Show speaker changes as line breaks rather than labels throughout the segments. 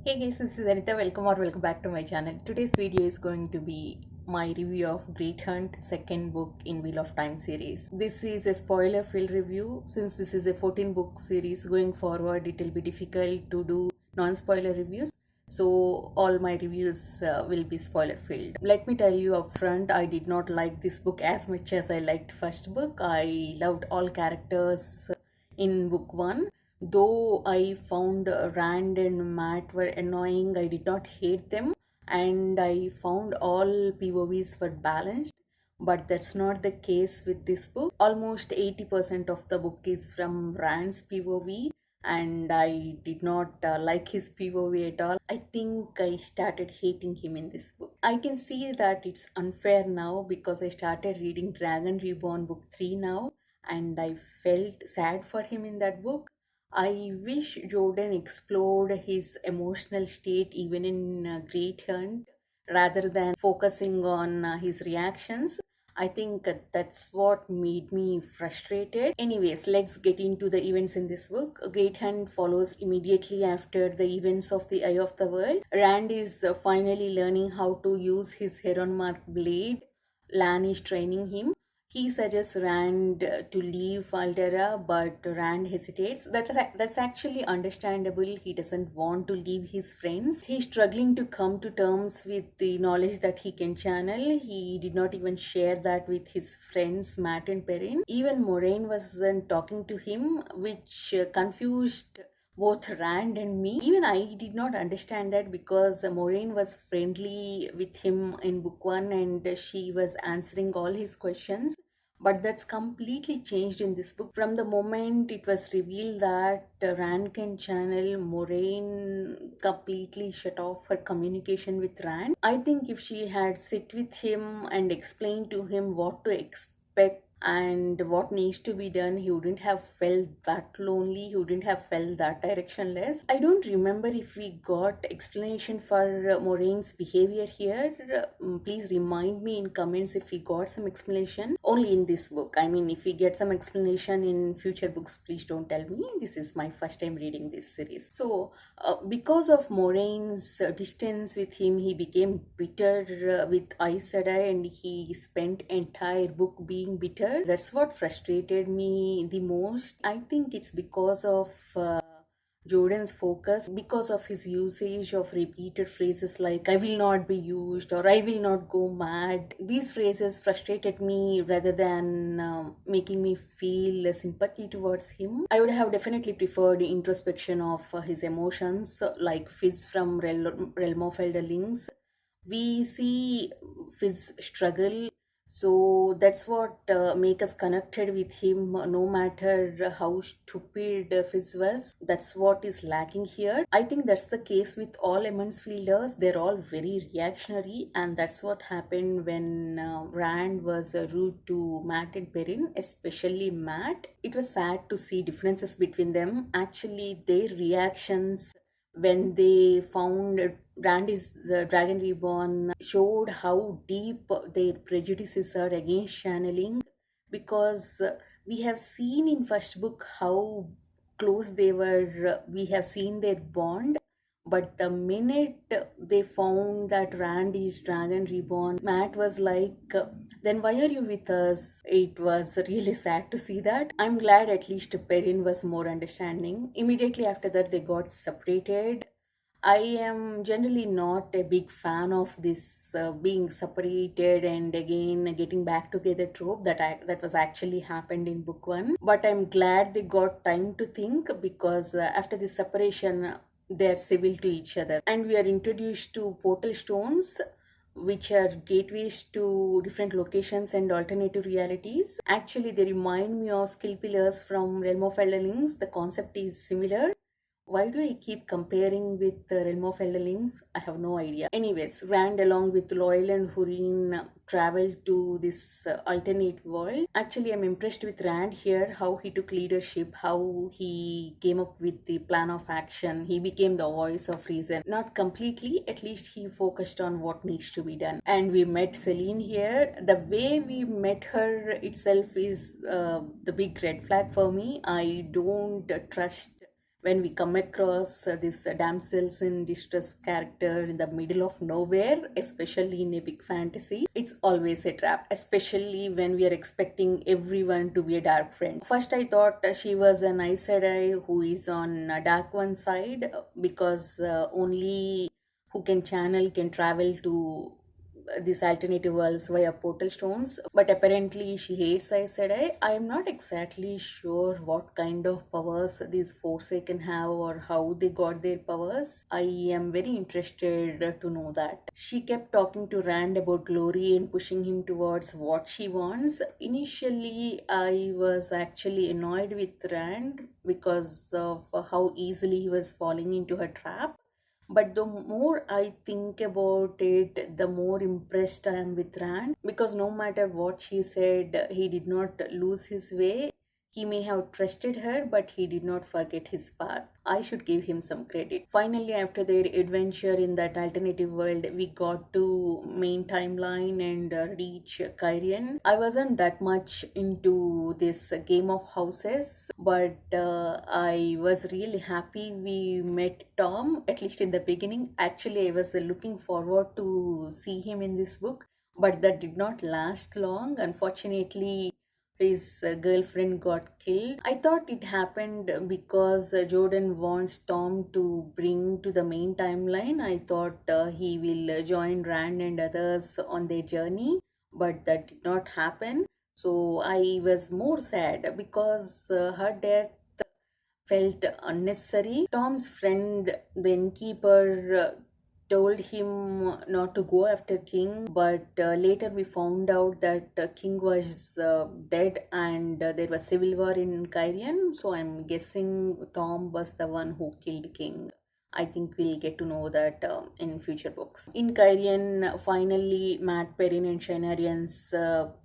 Hey guys, this is Anita. Welcome back to my channel. Today's video is going to be my review of Great Hunt, second book in Wheel of Time series. This is a spoiler-filled review. Since this is a 14-book series, going forward it will be difficult to do non-spoiler reviews. So all my reviews will be spoiler-filled. Let me tell you upfront, I did not like this book as much as I liked first book. I loved all characters in book 1. Though I found Rand and Matt were annoying, I did not hate them, and I found all POVs were balanced. But that's not the case with this book. Almost 80% of the book is from Rand's POV, and I did not like his POV at all. I think I started hating him in this book. I can see that it's unfair now because I started reading Dragon Reborn book 3 now, and I felt sad for him in that book. I wish Jordan explored his emotional state even in Great Hunt rather than focusing on his reactions. I think that's what made me frustrated. Anyways, let's get into the events in this book. Great Hunt follows immediately after the events of the Eye of the World. Rand is finally learning how to use his Heron Mark blade. Lan is training him. He suggests Rand to leave Altera, but Rand hesitates. That's actually understandable. He doesn't want to leave his friends. He's struggling to come to terms with the knowledge that he can channel. He did not even share that with his friends Matt and Perrin. Even Moraine wasn't talking to him, which confused both Rand and me. Even I did not understand that because Moraine was friendly with him in book 1 and she was answering all his questions. But that's completely changed in this book. From the moment it was revealed that Rand can channel, Moraine completely shut off her communication with Rand. I think if she had sit with him and explained to him what to expect and what needs to be done, he wouldn't have felt that lonely, he wouldn't have felt that directionless. I don't remember if we got explanation for Moraine's behavior here. Please remind me in comments if we got some explanation. Only in this book, I mean, if we get some explanation in future books, please don't tell me. This is my first time reading this series. So because of Moraine's distance with him, he became bitter with Aes Sedai, and he spent entire book being bitter. That's what frustrated me the most. I think it's because of Jordan's focus, because of his usage of repeated phrases like "I will not be used" or "I will not go mad." These phrases frustrated me rather than making me feel sympathy towards him. I would have definitely preferred introspection of his emotions, like Fizz from Realm of Elderlings. We see Fizz struggle, so that's what make us connected with him, no matter how stupid Fizz was. That's what is lacking here. I think that's the case with all Emmons Fielders. They're all very reactionary, and that's what happened when Rand was rude to Matt and Perrin, especially Matt. It was sad to see differences between them. Actually, their reactions when they found Rand is the Dragon Reborn showed how deep their prejudices are against channeling, because we have seen in first book how close they were. We have seen their bond, but the minute they found that Rand is Dragon Reborn, Matt was like, then why are you with us? It was really sad to see that. I'm glad at least Perrin was more understanding. Immediately after that, they got separated. I am generally not a big fan of this being separated and again getting back together trope that was actually happened in book 1. But I'm glad they got time to think, because after this separation, they're civil to each other, and we are introduced to portal stones, which are gateways to different locations and alternative realities. Actually, they remind me of skill pillars from Realm of Elderlings. The concept is similar. Why do I keep comparing with the Realm of Elderlings? I have no idea. Anyways, Rand along with Loyal and Hureen traveled to this alternate world. Actually, I'm impressed with Rand here, how he took leadership, how he came up with the plan of action. He became the voice of reason. Not completely, at least he focused on what needs to be done. And we met Celine here. The way we met her itself is the big red flag for me. I don't trust when we come across this damsels in distress character in the middle of nowhere, especially in epic fantasy, it's always a trap, especially when we are expecting everyone to be a dark friend. First, I thought she was an Aes Sedai who is on dark one side because only who can channel can travel to these alternative worlds via portal stones, but apparently she hates Aes Sedai. I am not exactly sure what kind of powers these Forsaken have or how they got their powers. I am very interested to know that. She kept talking to Rand about glory and pushing him towards what she wants. Initially, I was actually annoyed with Rand because of how easily he was falling into her trap. But the more I think about it, the more impressed I am with Rand, because no matter what she said, he did not lose his way. He may have trusted her, but he did not forget his path. I should give him some credit. Finally, after their adventure in that alternative world, we got to main timeline and reach Kyrian. I wasn't that much into this game of houses, but I was really happy we met Tom, at least in the beginning. Actually, I was looking forward to see him in this book, but that did not last long. Unfortunately, his girlfriend got killed. I thought it happened because Jordan wants Tom to bring to the main timeline. I thought he will join Rand and others on their journey, but that did not happen. So I was more sad because her death felt unnecessary. Tom's friend, the innkeeper, told him not to go after King, but later we found out that King was dead and there was civil war in Kyrian. So I'm guessing Tom was the one who killed King. I think we'll get to know that in future books. In Kyrian, finally, Matt Perrin and Shynarians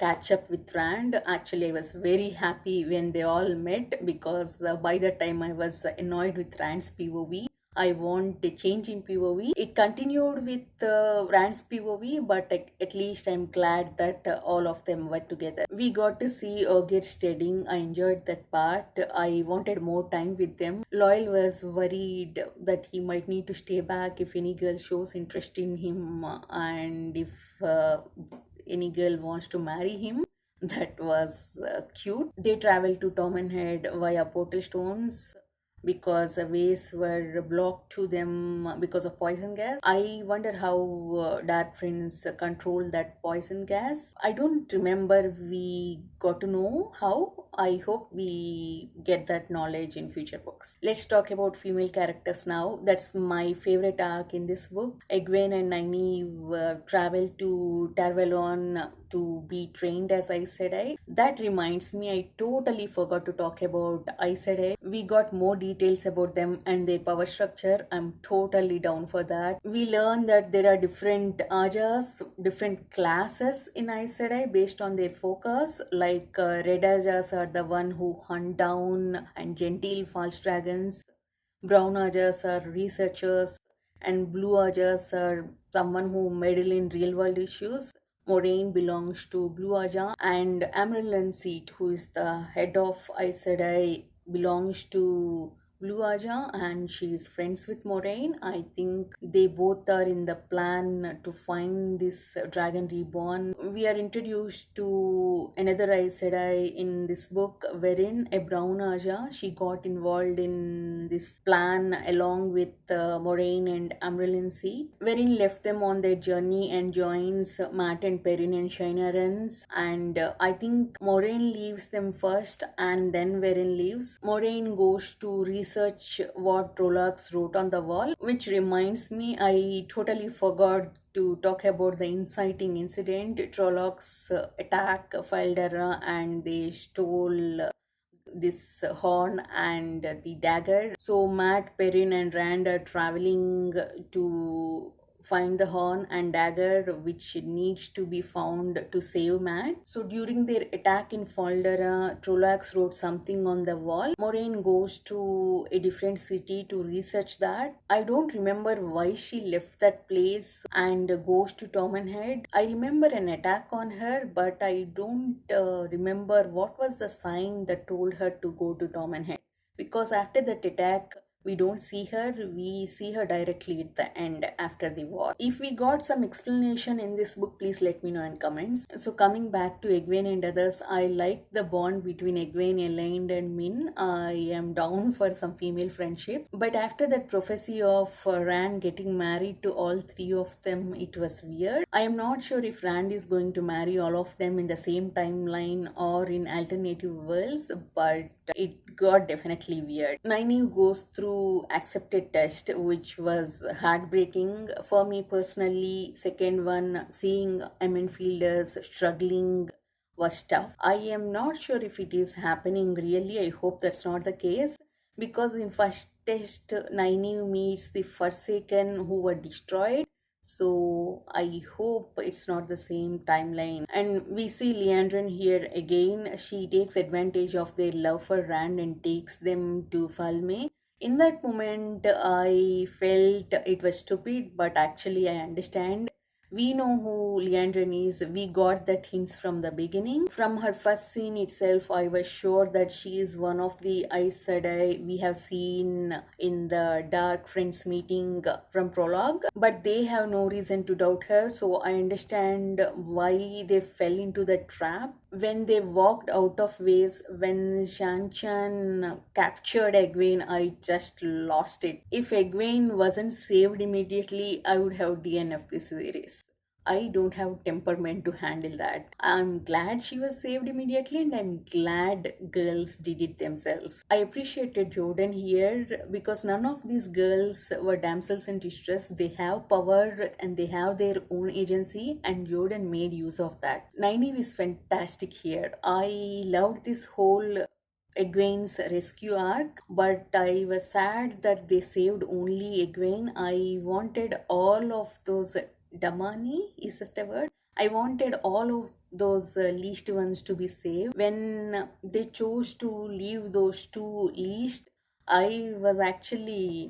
catch up with Rand. Actually, I was very happy when they all met because by the time I was annoyed with Rand's POV. I want a change in POV. It continued with Rand's POV, but at least I'm glad that all of them were together. We got to see Ogier studying. I enjoyed that part. I wanted more time with them. Loyal was worried that he might need to stay back if any girl shows interest in him and if any girl wants to marry him. That was cute. They traveled to Tormenhead via portal stones because the ways were blocked to them because of poison gas. I wonder how Dark Friends control that poison gas. I don't remember we got to know how. I hope we get that knowledge in future books. Let's talk about female characters now. That's my favorite arc in this book. Egwene and Nynaeve travel to Tarvalon to be trained as Aes Sedai. That reminds me, I totally forgot to talk about Aes Sedai. We got more details about them and their power structure. I'm totally down for that. We learn that there are different Ajas, different classes in Aes Sedai based on their focus. Like Red Ajas are the one who hunt down and genteel false dragons. Brown Ajas are researchers, and Blue Ajas are someone who meddle in real world issues. Moraine belongs to Blue Aja, and Amyrlin Seat, who is the head of Aes Sedai, belongs to Blue Aja, and she is friends with Moraine. I think they both are in the plan to find this dragon reborn. We are introduced to another Aes Sedai in this book, wherein a Brown Aja, she got involved in this plan along with Moraine and Amyrlin Seat, wherein left them on their journey and joins Matt and Perrin and Shynarians. And I think Moraine leaves them first and then Verin leaves. Moraine goes to research what Trollocs wrote on the wall, which reminds me, I totally forgot to talk about the inciting incident. Trollocs attack Faldera and they stole this horn and the dagger. So Matt, Perrin and Rand are traveling to find the horn and dagger which needs to be found to save Matt. So during their attack in Faldera, Trollocs wrote something on the wall. Moraine goes to a different city to research that. I don't remember why she left that place and goes to Tormenhead. I remember an attack on her, but I don't remember what was the sign that told her to go to Tormenhead. Because after that attack, We don't see her, we see her directly at the end after the war. If we got some explanation in this book, please let me know in comments. So coming back to Egwene and others, I like the bond between Egwene, Elaine and Min. I am down for some female friendships, but after that prophecy of Rand getting married to all three of them, it was weird. I am not sure if Rand is going to marry all of them in the same timeline or in alternative worlds, but it got definitely weird. Nynaeve goes through accepted test, which was heartbreaking for me personally. Second one, seeing Emin Fielders struggling was tough. I am not sure if it is happening really. I hope that's not the case, because in first test, Nynaeve meets the Forsaken who were destroyed. So I hope it's not the same timeline. And we see Liandrin here again. She takes advantage of their love for Rand and takes them to Falme. In that moment, I felt it was stupid, but actually I understand. We know who Liandrin is. We got that hints from the beginning. From her first scene itself, I was sure that she is one of the Aes Sedai we have seen in the Dark Friends meeting from prologue. But they have no reason to doubt her, so I understand why they fell into the trap. When they walked out of ways, when Shan-Chan captured Egwene, I just lost it. If Egwene wasn't saved immediately, I would have DNF this series. I don't have temperament to handle that. I'm glad she was saved immediately, and I'm glad girls did it themselves. I appreciated Jordan here because none of these girls were damsels in distress. They have power and they have their own agency, and Jordan made use of that. Nynaeve is fantastic here. I loved this whole Egwene's rescue arc, but I was sad that they saved only Egwene. I wanted all of those Damani, is that the word? I wanted all of those leashed ones to be saved. When they chose to leave those two leashed, I was actually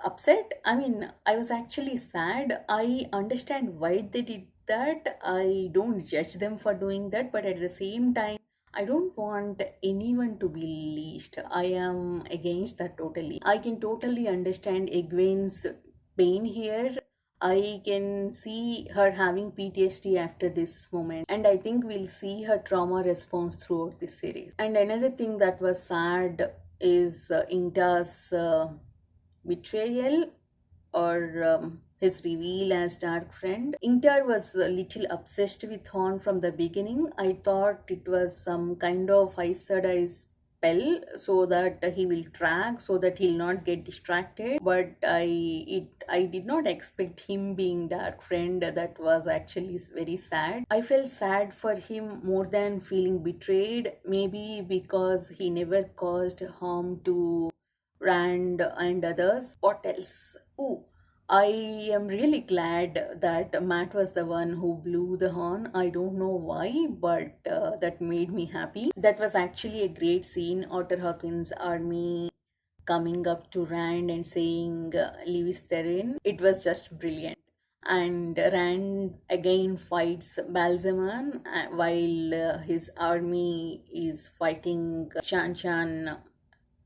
upset. I mean, I was actually sad. I understand why they did that. I don't judge them for doing that, but at the same time, I don't want anyone to be leashed. I am against that totally. I can totally understand Egwene's pain here. I can see her having PTSD after this moment, and I think we'll see her trauma response throughout this series. And another thing that was sad is Inta's betrayal, or his reveal as Dark Friend. Intar was a little obsessed with Horn from the beginning. I thought it was some kind of Aes Sedai spell so that he will track, so that he'll not get distracted. But I did not expect him being Dark Friend. That was actually very sad. I felt sad for him more than feeling betrayed, maybe because he never caused harm to Rand and others. What else? Oh, I am really glad that Matt was the one who blew the horn. I don't know why, but that made me happy. That was actually a great scene. Otter Hawkins' army coming up to Rand and saying, Lewis Therin. It was just brilliant. And Rand again fights Balzaman while his army is fighting Shan-Chan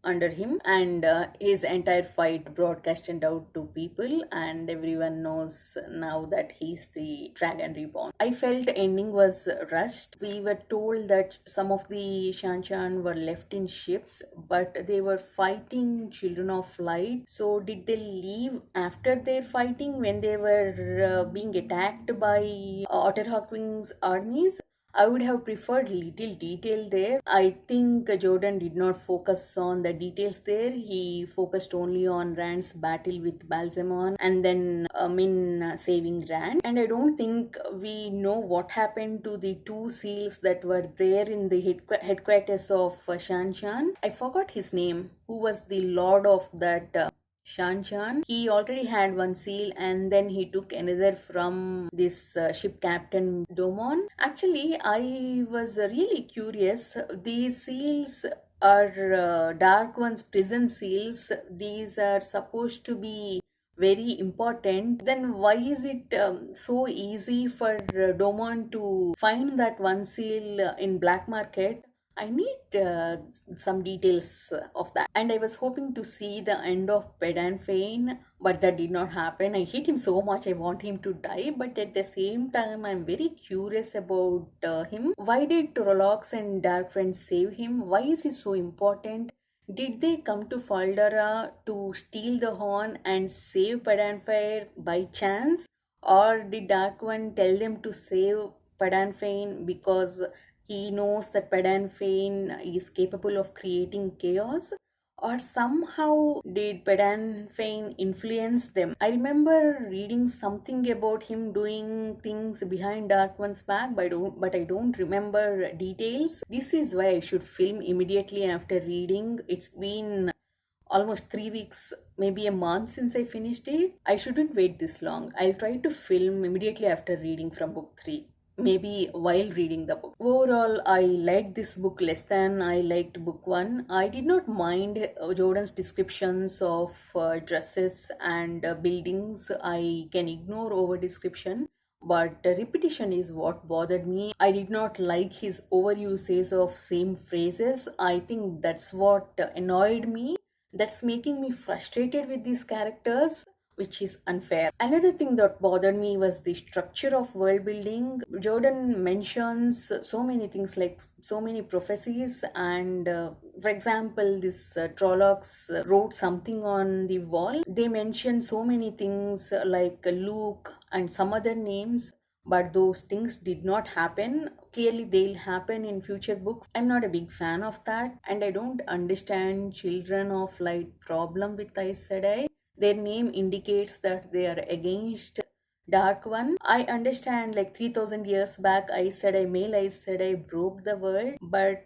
under him, and his entire fight broadcasted out to people, and everyone knows now that he's the Dragon Reborn. I felt the ending was rushed. We were told that some of the Shan-Chan were left in ships, but they were fighting Children of Light. So did they leave after their fighting when they were being attacked by Otter Hawkwing's armies? I would have preferred little detail there. I think Jordan did not focus on the details there. He focused only on Rand's battle with Balsamon and then Min saving Rand. And I don't think we know what happened to the two seals that were there in the headquarters of Shan-Chan. I forgot his name. Who was the lord of that Shan-Chan? He already had one seal and then he took another from this ship captain Domon. Actually, I was really curious. These seals are Dark One's prison seals. These are supposed to be very important. Then why is it so easy for Domon to find that one seal in black market? I need some details of that. And I was hoping to see the end of Pedan Fane, but that did not happen. I hate him so much, I want him to die, but at the same time, I'm very curious about him. Why did Trollocs and Dark Friends save him? Why is he so important? Did they come to Faldara to steal the horn and save Padanfair by chance? Or did Dark One tell them to save Padanfain because he knows that Padanfain is capable of creating chaos? Or somehow did Padanfain influence them? I remember reading something about him doing things behind Dark One's back, but I don't remember details. This is why I should film immediately after reading. It's been almost 3 weeks, maybe a month since I finished it. I shouldn't wait this long. I'll try to film immediately after reading from book 3, maybe while reading the book. Overall, I liked this book less than I liked book 1. I did not mind Jordan's descriptions of dresses and buildings. I can ignore over description, but repetition is what bothered me. I did not like his overuses of same phrases. I think that's what annoyed me. That's making me frustrated with these characters, which is unfair. Another thing that bothered me was the structure of world building. Jordan mentions so many things, like so many prophecies, and for example, this Trollocs wrote something on the wall. They mention so many things like Luke and some other names, but those things did not happen. Clearly they'll happen in future books. I'm not a big fan of that, and I don't understand Children of Light problem with Aes Sedai. Their name indicates that they are against Dark One. I understand, like 3000 years back, male Aes Sedai broke the world, but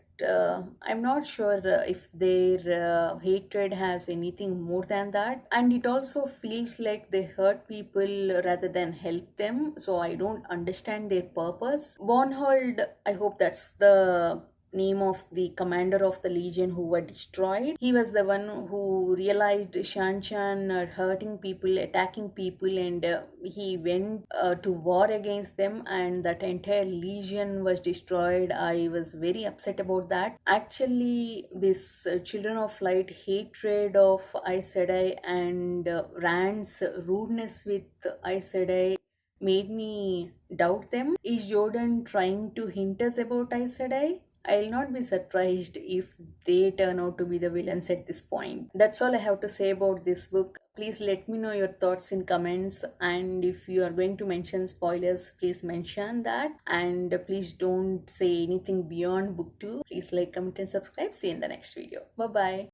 I'm not sure if their hatred has anything more than that. And it also feels like they hurt people rather than help them. So I don't understand their purpose. Bornhold, I hope that's the name of the commander of the legion who were destroyed. He was the one who realized Shan Chan are hurting people, attacking people, and he went to war against them, and that entire legion was destroyed. I was very upset about that. Actually, this Children of Light hatred of Aes Sedai and Rand's rudeness with Aes Sedai made me doubt them. Is Jordan trying to hint us about Aes Sedai? I'll not be surprised if they turn out to be the villains at this point. That's all I have to say about this book. Please let me know your thoughts in comments, and if you are going to mention spoilers, please mention that, and please don't say anything beyond book 2. Please like, comment and subscribe. See you in the next video. Bye bye.